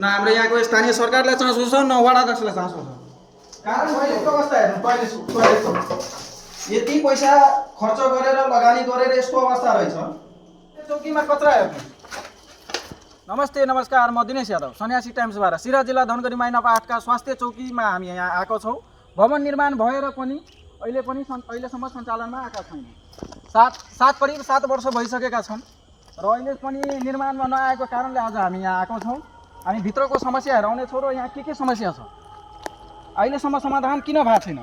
न हाम्रो यहाँको स्थानीय सरकारलाई चासो छ न वडा अध्यक्षलाई चासो छ। कारण टोयलेटको अवस्था हेर्नु, टोयलेटको यति पैसा खर्च गरेर लगानी गरेर यस्तो अवस्था रहेछ। चौकीमा कचरा हेर्नु। नमस्ते नमस्कार, म दिनेश यादव, सन्यासी टाइम्सबाट सिराहा जिल्ला धनगढी माइनपा 8 का स्वास्थ्य चौकीमा हामी यहाँ आएको छौँ। भवन निर्माण भएर पनि अहिलेसम्म सञ्चालनमा आएका छैन। करिब 7 वर्ष भइसकेका छन् र अहिले पनि निर्माणमा नआएको कारणले आज हामी यहाँ आएको छौँ। हामी भित्रको समस्या हेराउनेछौँ र यहाँ के समस्या छ, अहिलेसम्म समाधान किन भएको छैन,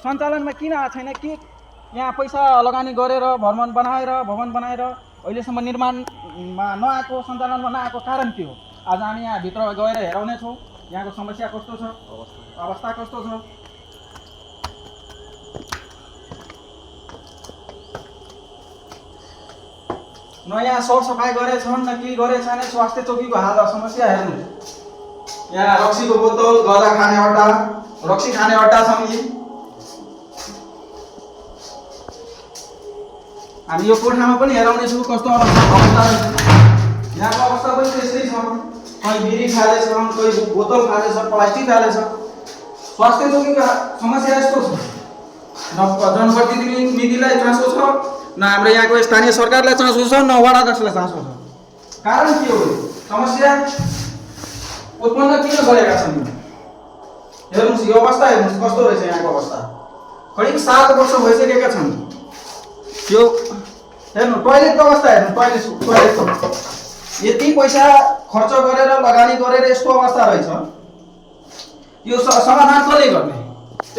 सञ्चालनमा किन आएको छैन, के यहाँ पैसा लगानी गरेर भवन बनाएर अहिलेसम्म निर्माणमा नआएको, सञ्चालनमा नआएको कारण के हो। आज हामी यहाँ भित्र गएर हेराउनेछौँ यहाँको समस्या कस्तो छ, अवस्था कस्तो छ। न यहाँ सरसफाइ गरेछन् न के गरेछन्। स्वास्थ्य चौकीको हाल समस्या हेर्नु। यहाँ रक्सीको बोतल, गजा खाने अड्डा, रक्सी खाने अड्डा छन् यी। हामी यो कोठामा पनि हेराउनेछौँ कस्तो अवस्था रहेछ। यहाँको अवस्था पनि त्यस्तै छ। कहीँ बिरी फालेछ, कहीँ बोतल फालेछ, प्लास्टिक फालेछ। स्वास्थ्य चौकीको समस्या यस्तो छ। न जनप्रतिनिधिलाई चासो छ, न हाम्रो यहाँको स्थानीय सरकारलाई चासो छ, न वडा अध्यक्षलाई चासो छ। कारण के हो, समस्या उत्पन्न किन गरेका छन्। हेर्नुहोस् यो अवस्था, हेर्नुहोस् कस्तो रहेछ यहाँको अवस्था। करिब 7 वर्ष भइसकेका छन्। यो हेर्नु, टोयलेटको अवस्था हेर्नु, टोयलेटको यति पैसा खर्च गरेर लगानी गरेर यस्तो अवस्था रहेछ। यो समाधान कसले गर्ने।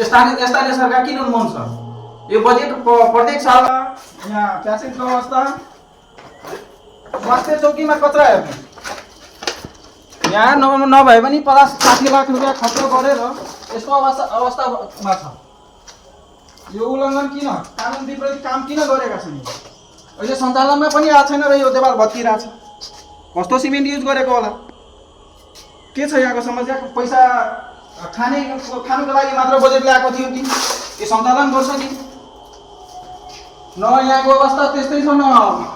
स्थानीय सरकार किन मौन छ। यो बजेट प्रत्येक साल यहाँ प्यासेन्जको अवस्था। स्वास्थ्य चौकीमा कचरा हेर्नु। यहाँ नभए पनि 50-60 लाख रुपियाँ खर्च गरेर यस्तो अवस्थामा छ। यो उल्लङ्घन किन, कानुन विपरीत काम किन गरेका छन्। अहिले सञ्चालनमा पनि आएको छैन र यो देवाल भत्किरहेछ। कस्तो सिमेन्ट युज गरेको होला, के छ यहाँको समस्या। पैसा खानुको लागि मात्र बजेट ल्याएको थियो कि सञ्चालन गर्छ कि। न यहाँको अवस्था त्यस्तै छ, न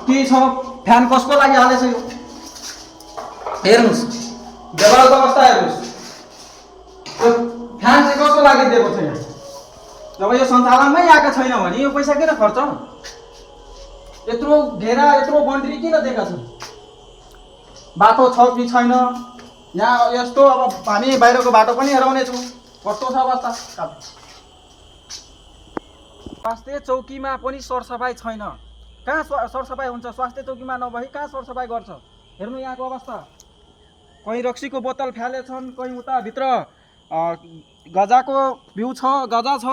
के छ। फ्यान कसको लागि हालेछ यो हेर्नुहोस्। देवालको अवस्था हेर्नुहोस्। त्यो फ्यान चाहिँ कसको लागि दिएको छ यहाँ। जब यो सञ्चालनमै आएको छैन भने यो पैसा किन खर्च। यत्रो घेरा, यत्रो बाउन्ड्री किन दिएका छन्। बाटो छ कि छैन यहाँ। यस्तो अब हामी बाहिरको बाटो पनि हेराउनेछौँ कस्तो छ अवस्था। स्वास्थ्य चौकीमा पनि सरसफाइ छैन। कहाँ सरसफाइ हुन्छ। स्वास्थ्य चौकीमा नभई कहाँ सरसफाइ गर्छ। हेर्नु यहाँको अवस्था। कहीँ रक्सीको बोतल फ्यालेछन्, कहीँ उता भित्र गजाको बिउ छ, गजा छ।